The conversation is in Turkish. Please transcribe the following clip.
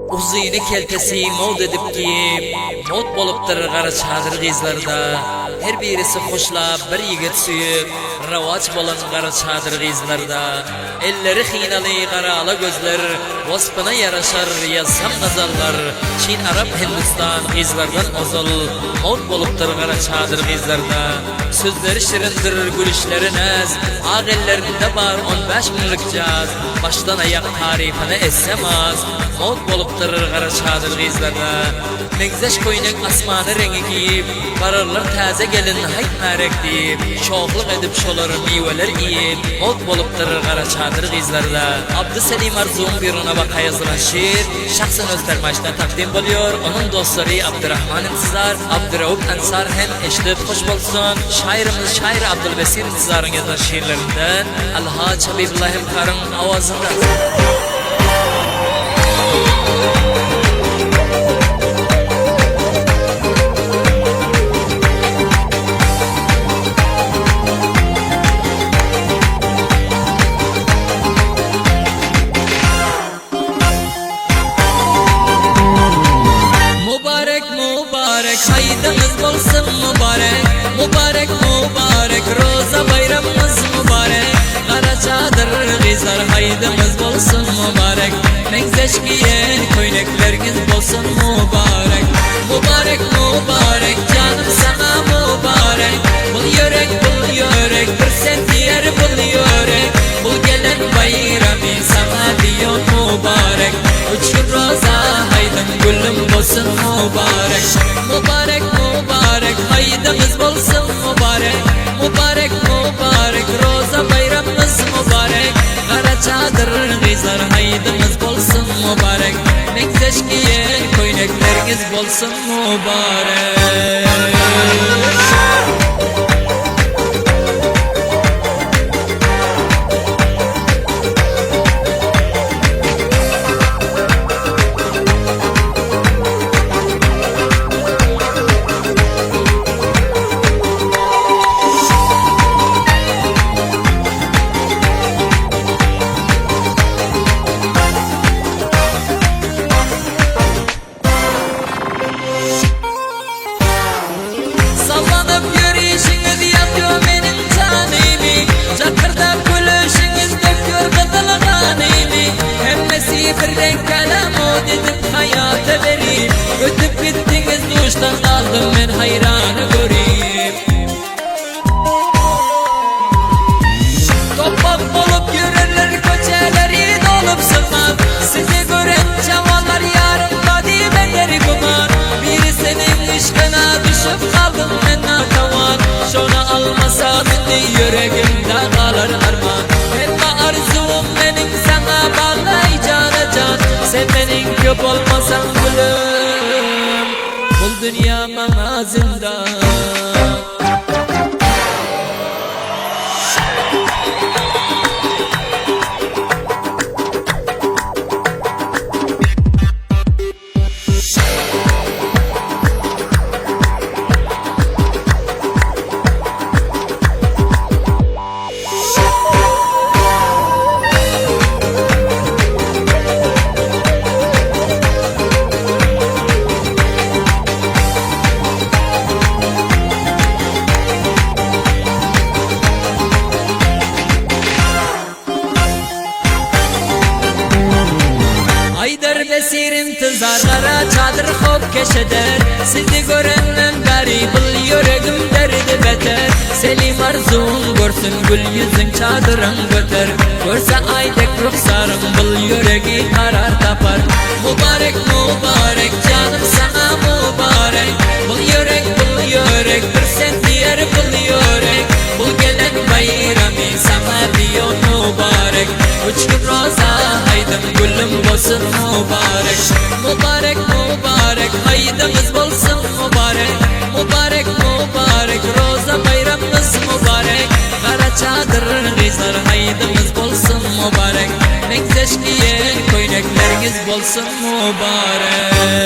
Uzini keltesi mod edip giyip mod bolupdur qara çadır qizlarda. Her birisi hoşlap bir yigit suyup ravaç bolan qara çadır qizlarda. Elleri xiynalı qaralı gözler vasfına yaraşar yazsam gazallar. Çin, Arap, Hindistan qizlardan ozal mod bolupdur qara çadır qizlarda. Sözleri şirindir, gülüşleri naz, ağ ellerinde bar 15 minlik caz. Baştan ayak tarifini essemaz mod bolupdur qara çadır qizlarda. Mengzeş koynak asmanı rengi giyip bararlar taze gelin haytmarek deyip şoğluk edip şolar meyveler yiyip mod bolupdur qara çadır qizlarda. Abdüselim Arzum biruna baka yazılan şiir şahsen öz termaştan takdim buluyor. Onun dostları Abdurrahman İntizar, Abdurrauf Ansar hem eşitip hoş bolsun. Şairimiz şair Abdülbesir İntizar'ın yazan şiirlerinden Alhaç Habibullah Hemkar'ın avazında. Haydımız bolsun mübarek, mübarek mübarek, roza bayramımız mübarek. Qara çadır qizlar haydımız bolsun mübarek, mengzeş giyen koynaklarınız bolsun mübarek. Mübarek mübarek canım sana mübarek, bul yörek bir sen diğer bul yörek. Bu gelen bayrami sana diyor mübarek, uçur roza haydım gülüm bolsun mübarek. Mübarek mübarek haydımız bolsun mübarek, mübarek mübarek roza bayramımız mübarek. Qara çadır qizlar haydımız bolsun mübarek, mengzeş giyen koynaklarınız bolsun mübarek. Ötüp gittiniz duştan kaldım ben hayranı göreyim. Topak bulup yürürler köçeleri dolup sırman. Sizi gören çavallar yarın bederi kuman. Biri senin işkına düşüp kaldım ben natavan. Şonu almasa bindi yüreğimde kalır arman. Elma arzum benim sana bağlay cana can. Sen benim köp olmasan gülüm, bu dünya bana zindan. Besir intizar qara çadır hop keşeder. Sizi görenden beri bil yüreğim derdi beter. Selim arzum görsün gül yüzün çadırın göter. Görse aydek ruhsarım bil yüreği karar tapar. Mübarek mübarek canım sana mübarek, bil yörek bir sen diğer bil yörek. Bu gelen bayrami sana diyor mübarek, uçur roza haydım gülüm bolsun mübarek. Mübarek mübarek haydımız bolsun mübarek, mübarek mübarek roza bayramımız mübarek. Qara çadır qizlar haydımız bolsun mübarek, mengzeş giyen koynaklarınız bolsun mübarek.